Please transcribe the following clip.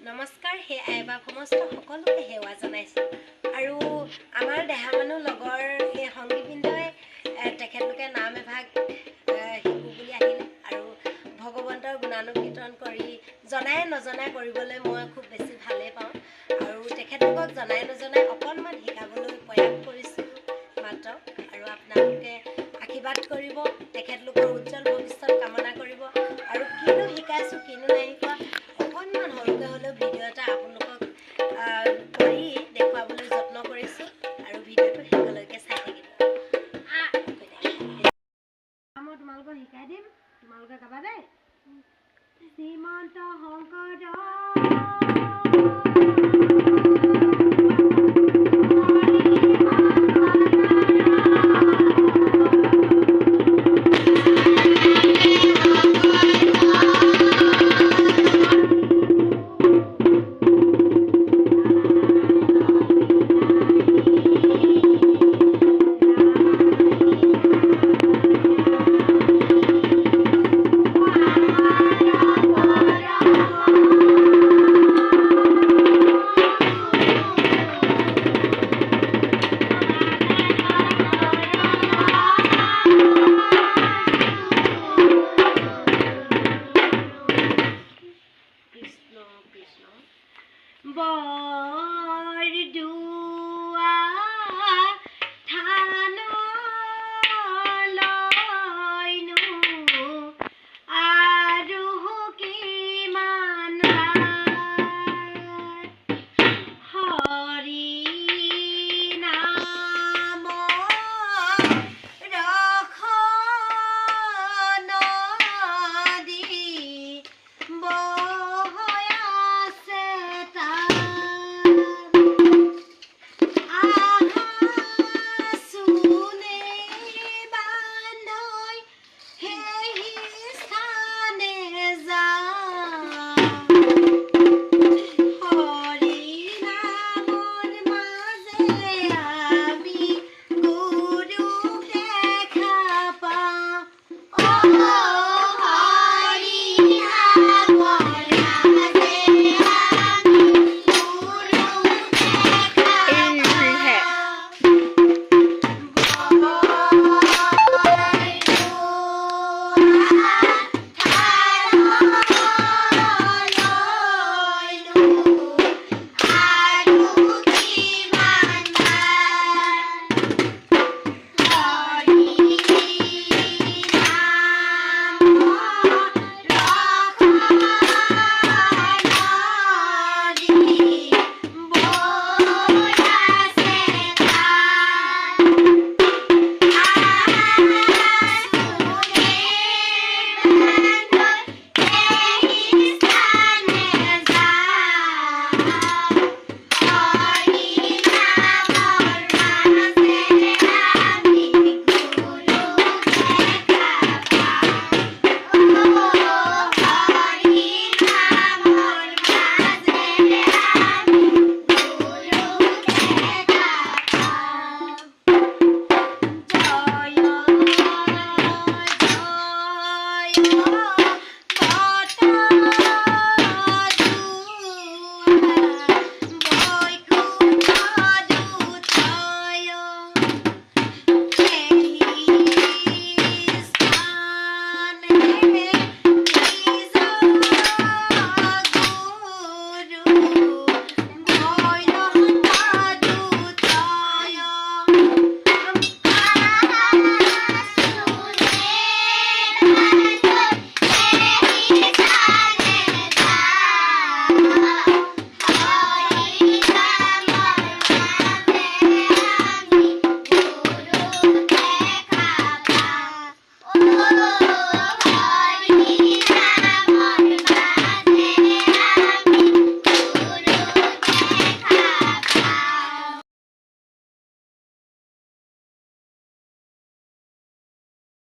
নমস্কাৰ হে আইবা সমস্ত সকলোকে সেৱা জনাইছোঁ আৰু আমাৰ দেহা মানুহ লগৰ এই সংগীবৃন্দই তেখেতলোকে নাম এভাগ শিকো বুলি আহিলে আৰু ভগৱন্তৰ গুণানুকীৰ্তন কৰি জনাই নজনাই কৰিবলৈ মই খুব বেছি ভালেই পাওঁ আৰু তেখেতলোকক জনাই নজনাই অকণমান শিকাবলৈ প্ৰয়াস কৰিছোঁ মাত্ৰ আৰু আপোনালোকে আশীৰ্বাদ কৰিব তেখেতলোকৰ উজ্জ্বল ভৱিষ্যত কামনা কৰিব আৰু কিনো শিকাইছোঁ কিনো নাই শিকোৱা অকণমান সৰুকৈ হ'লেও ভিডিঅ' এটা আপোনালোকক কৰি দেখুৱাবলৈ যত্ন কৰিছোঁ আৰু ভিডিঅ'টো শেষলৈকে চাই থাকিব মই তোমালোকক শিকাই দিম তোমালোকে গাবা দেই শ্ৰীমন্ত শংকৰদেৱ